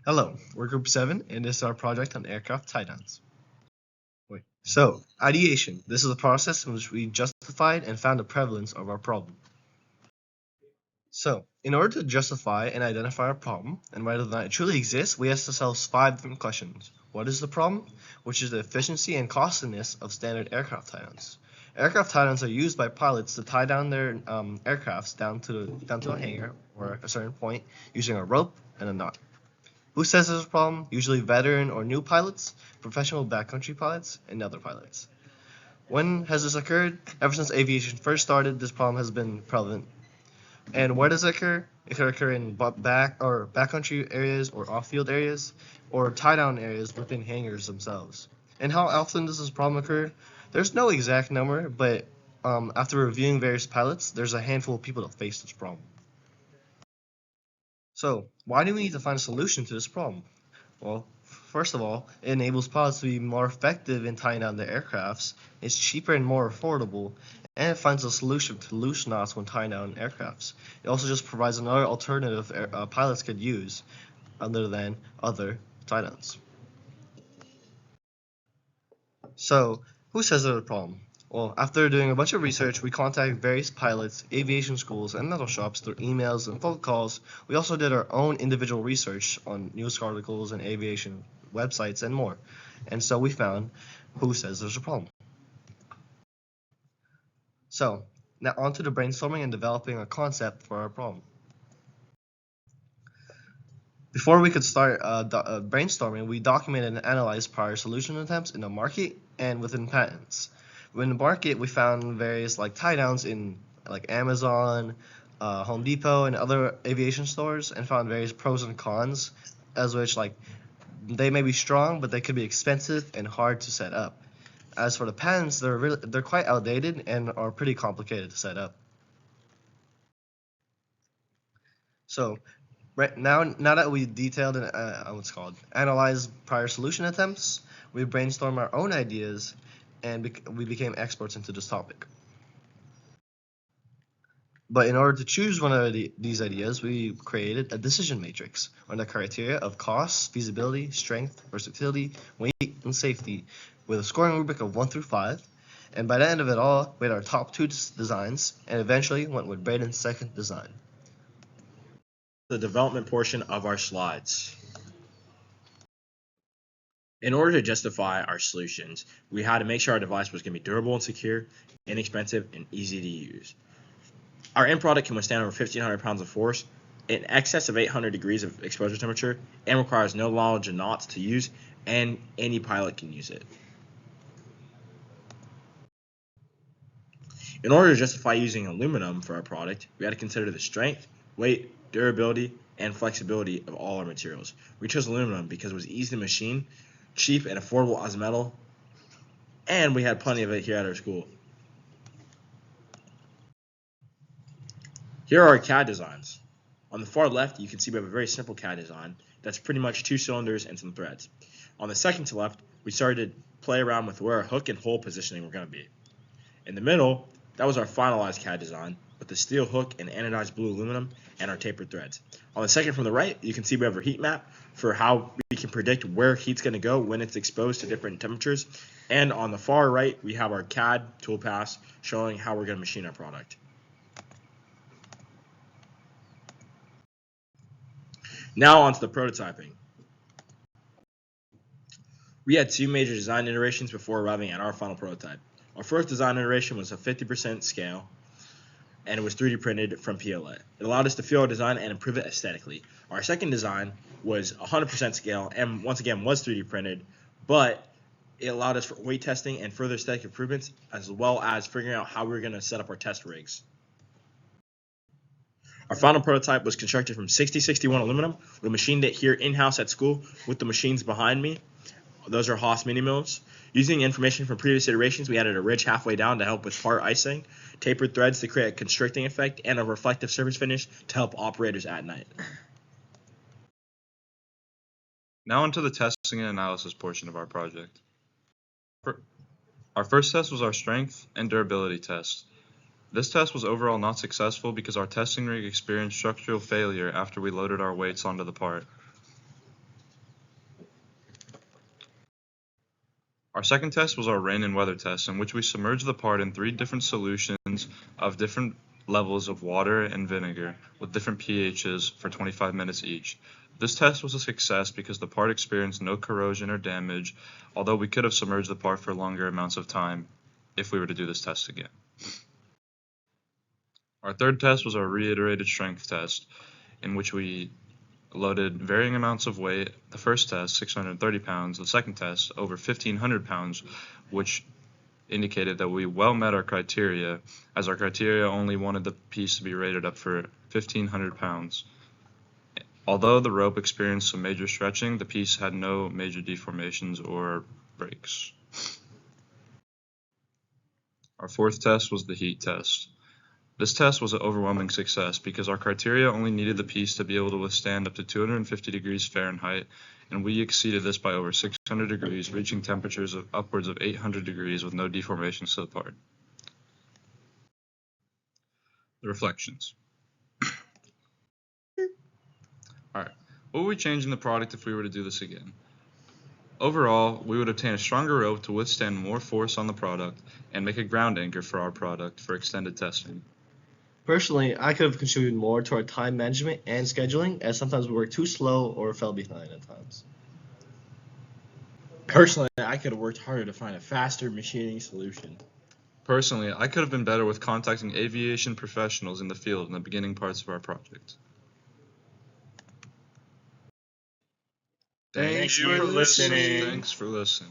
Hello, we're Group 7, and this is our project on aircraft tie-downs. So, ideation. This is a process in which we justified and found the prevalence of our problem. So, in order to justify and identify our problem, and whether or not it truly exists, we ask ourselves 5 different questions. What is the problem? Which is the efficiency and costliness of standard aircraft tie-downs. Aircraft tie-downs are used by pilots to tie down their aircrafts down to a hangar or a certain point using a rope and a knot. Who says there's a problem? Usually veteran or new pilots, professional backcountry pilots, and other pilots. When has this occurred? Ever since aviation first started, this problem has been prevalent. And where does it occur? It can occur in backcountry areas or off-field areas or tie-down areas within hangars themselves. And how often does this problem occur? There's no exact number, but after reviewing various pilots, there's a handful of people that face this problem. So, why do we need to find a solution to this problem? Well, first of all, it enables pilots to be more effective in tying down their aircrafts, it's cheaper and more affordable, and it finds a solution to loose knots when tying down aircrafts. It also just provides another alternative pilots could use other than other tie downs. So, who says there's a problem? Well, after doing a bunch of research, we contacted various pilots, aviation schools, and metal shops through emails and phone calls. We also did our own individual research on news articles and aviation websites and more. And so we found who says there's a problem. So, now on to the brainstorming and developing a concept for our problem. Before we could start brainstorming, we documented and analyzed prior solution attempts in the market and within patents. In the market, we found various tie downs in Amazon, Home Depot, and other aviation stores, and found various pros and cons, as which they may be strong, but they could be expensive and hard to set up. As for the patents, they're quite outdated and are pretty complicated to set up. So, now that we detailed and analyzed prior solution attempts, we brainstormed our own ideas, and we became experts into this topic. But in order to choose one of these ideas, we created a decision matrix on the criteria of cost, feasibility, strength, versatility, weight, and safety, with a scoring rubric of 1 through 5. And by the end of it all, we had our top 2 designs, and eventually went with Brayden's second design. The development portion of our slides. In order to justify our solutions, we had to make sure our device was going to be durable and secure, inexpensive, and easy to use. Our end product can withstand over 1,500 pounds of force, in excess of 800 degrees of exposure temperature, and requires no knowledge of knots to use, and any pilot can use it. In order to justify using aluminum for our product, we had to consider the strength, weight, durability, and flexibility of all our materials. We chose aluminum because it was easy to machine, cheap and affordable as metal, and we had plenty of it here at our school. Here are our CAD designs. On the far left, you can see we have a very simple CAD design that's pretty much 2 cylinders and some threads. On the second to left, we started to play around with where our hook and hole positioning were going to be. In the middle, that was our finalized CAD design with the steel hook and anodized blue aluminum and our tapered threads. On the second from the right, you can see we have our heat map for how we can predict where heat's going to go when it's exposed to different temperatures. And on the far right, we have our CAD toolpath showing how we're going to machine our product. Now on to the prototyping. We had 2 major design iterations before arriving at our final prototype. Our first design iteration was a 50% scale, and it was 3D printed from PLA. It allowed us to feel our design and improve it aesthetically. Our second design was 100% scale, and once again was 3D printed, but it allowed us for weight testing and further aesthetic improvements, as well as figuring out how we were going to set up our test rigs. Our final prototype was constructed from 6061 aluminum. We machined it here in-house at school with the machines behind me. Those are Haas mini mills. Using information from previous iterations, we added a ridge halfway down to help with part icing, tapered threads to create a constricting effect, and a reflective surface finish to help operators at night. Now onto the testing and analysis portion of our project. Our first test was our strength and durability test. This test was overall not successful because our testing rig experienced structural failure after we loaded our weights onto the part. Our second test was our rain and weather test, in which we submerged the part in 3 different solutions of different levels of water and vinegar with different pHs for 25 minutes each. This test was a success because the part experienced no corrosion or damage, although we could have submerged the part for longer amounts of time if we were to do this test again. Our third test was our reiterated strength test, in which we loaded varying amounts of weight. The first test, 630 pounds, the second test, over 1,500 pounds, which indicated that we well met our criteria, as our criteria only wanted the piece to be rated up for 1,500 pounds. Although the rope experienced some major stretching, the piece had no major deformations or breaks. Our fourth test was the heat test. This test was an overwhelming success because our criteria only needed the piece to be able to withstand up to 250 degrees Fahrenheit, and we exceeded this by over 600 degrees, reaching temperatures of upwards of 800 degrees with no deformations to the part. The reflections. Alright, what would we change in the product if we were to do this again? Overall, we would obtain a stronger rope to withstand more force on the product and make a ground anchor for our product for extended testing. Personally, I could have contributed more to our time management and scheduling, as sometimes we worked too slow or fell behind at times. Personally, I could have worked harder to find a faster machining solution. Personally, I could have been better with contacting aviation professionals in the field in the beginning parts of our project. Thanks for listening. Thanks for listening.